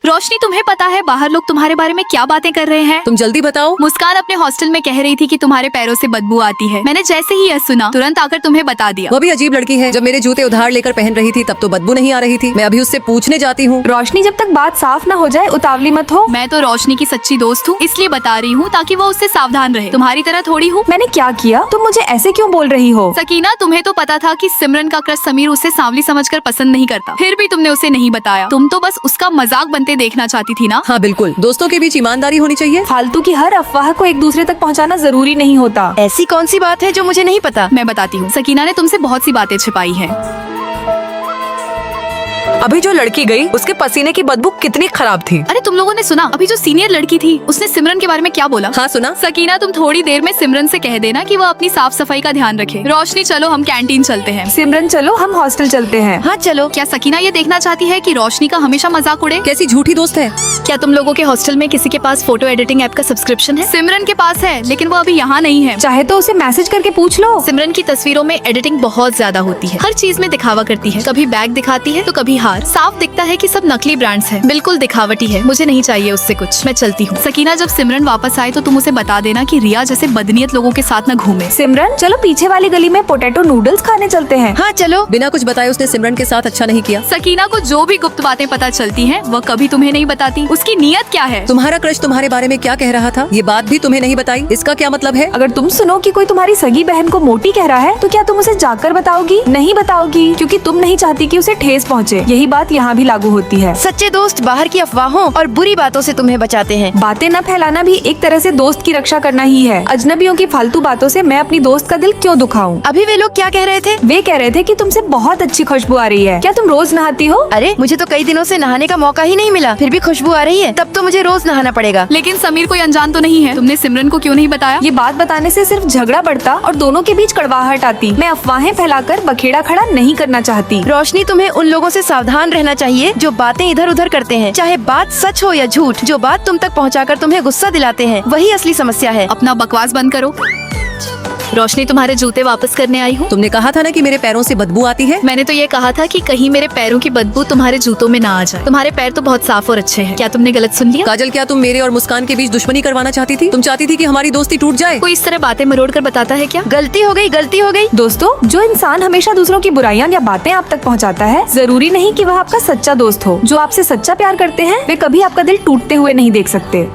रोशनी, तुम्हें पता है बाहर लोग तुम्हारे बारे में क्या बातें कर रहे हैं? तुम जल्दी बताओ। मुस्कान अपने हॉस्टल में कह रही थी कि तुम्हारे पैरों से बदबू आती है। मैंने जैसे ही यह सुना तुरंत आकर तुम्हें बता दिया। वो भी अजीब लड़की है। जब मेरे जूते उधार लेकर पहन रही थी तब तो बदबू नहीं आ रही थी। मैं अभी उससे पूछने जाती हूँ। रोशनी, जब तक बात साफ ना हो जाए उतावली मत हो। मैं तो रोशनी की सच्ची दोस्त हूँ, इसलिए बता रही हूँ ताकि वो उससे सावधान रहे। तुम्हारी तरह थोड़ी हूँ। मैंने क्या किया? तुम मुझे ऐसे क्यों बोल रही हो? सकीना, तुम्हें तो पता था कि सिमरन का क्रश समीर उसे सांवली समझकर पसंद नहीं करता, फिर भी तुमने उसे नहीं बताया। तुम तो बस उसका मजाक बनते देखना चाहती थी ना? हाँ बिल्कुल, दोस्तों के बीच ईमानदारी होनी चाहिए। फालतू की हर अफवाह को एक दूसरे तक पहुंचाना जरूरी नहीं होता। ऐसी कौन सी बात है जो मुझे नहीं पता? मैं बताती हूँ। सकीना ने तुमसे बहुत सी बातें छिपाई हैं। अभी जो लड़की गई उसके पसीने की बदबू कितनी खराब थी। अरे तुम लोगों ने सुना? अभी जो सीनियर लड़की थी उसने सिमरन के बारे में क्या बोला? हाँ सुना। सकीना, तुम थोड़ी देर में सिमरन से कह देना कि वो अपनी साफ सफाई का ध्यान रखे। रोशनी, चलो हम कैंटीन चलते हैं। सिमरन, चलो हम हॉस्टल चलते हैं। हाँ चलो। क्या सकीना ये देखना चाहती है कि रोशनी का हमेशा मजाक उड़े? कैसी झूठी दोस्त है। क्या तुम लोगों के हॉस्टल में किसी के पास फोटो एडिटिंग ऐप का सब्सक्रिप्शन है? सिमरन के पास है, लेकिन वो अभी यहाँ नहीं है। चाहे तो उसे मैसेज करके पूछ लो। सिमरन की तस्वीरों में एडिटिंग बहुत ज्यादा होती है, हर चीज में दिखावा करती है। कभी बैग दिखाती है तो कभी हार। साफ दिखता है कि सब नकली ब्रांड्स हैं। बिल्कुल दिखावटी है। मुझे नहीं चाहिए उससे कुछ। मैं चलती हूँ। सकीना, जब सिमरन वापस आए तो तुम उसे बता देना कि रिया जैसे बदनीयत लोगों के साथ न घूमे। सिमरन, चलो पीछे वाली गली में पोटैटो नूडल्स खाने चलते हैं। हाँ चलो। बिना कुछ बताए उसने सिमरन के साथ अच्छा नहीं किया। सकीना को जो भी गुप्त बातें पता चलती हैं, वह कभी तुम्हें नहीं बताती। उसकी नीयत क्या है? तुम्हारा क्रश तुम्हारे बारे में क्या कह रहा था, ये बात भी तुम्हें नहीं बताई। इसका क्या मतलब है? अगर तुम सुनो कि कोई तुम्हारी सगी बहन को मोटी कह रहा है तो क्या तुम उसे जाकर बताओगी? नहीं बताओगी, क्योंकि तुम नहीं चाहती कि उसे ठेस पहुँचे। यही बात यहाँ भी लागू होती है। सच्चे दोस्त बाहर की अफवाहों और बुरी बातों से तुम्हें बचाते हैं। बातें न फैलाना भी एक तरह से दोस्त की रक्षा करना ही है। अजनबियों की फालतू बातों से मैं अपनी दोस्त का दिल क्यों दुखाऊं? अभी वे लोग क्या कह रहे थे? वे कह रहे थे कि तुमसे बहुत अच्छी खुशबू आ रही है। क्या तुम रोज नहाती हो? अरे मुझे तो कई दिनों से नहाने का मौका ही नहीं मिला, फिर भी खुशबू आ रही है। तब तो मुझे रोज नहाना पड़ेगा। लेकिन समीर कोई अनजान तो नहीं है। तुमने सिमरन को क्यों नहीं बताया? ये बात बताने से सिर्फ झगड़ा बढ़ता और दोनों के बीच कड़वाहट आती। मैं अफवाहें फैलाकर बखेड़ा खड़ा नहीं करना चाहती। रोशनी, तुम्हें उन लोगों से सावधान रहना चाहिए जो बातें इधर उधर करते हैं। चाहे बात सच हो या झूठ, जो बात तुम तक पहुंचाकर तुम्हें गुस्सा दिलाते हैं, वही असली समस्या है। अपना बकवास बंद करो। रोशनी, तुम्हारे जूते वापस करने आई हूँ। तुमने कहा था ना कि मेरे पैरों से बदबू आती है। मैंने तो ये कहा था कि कहीं मेरे पैरों की बदबू तुम्हारे जूतों में ना आ जाए। तुम्हारे पैर तो बहुत साफ और अच्छे हैं। क्या तुमने गलत सुन लिया? काजल, क्या तुम मेरे और मुस्कान के बीच दुश्मनी करवाना चाहती थी? तुम चाहती थी कि हमारी दोस्ती टूट जाए। कोई इस तरह बातें मरोड़ कर बताता है क्या? गलती हो गई, गलती हो गई। दोस्तों, जो इंसान हमेशा दूसरों की बुराइयां या बातें आप तक पहुंचाता है, जरूरी नहीं कि वह आपका सच्चा दोस्त हो। जो आपसे सच्चा प्यार करते हैं वे कभी आपका दिल टूटते हुए नहीं देख सकते।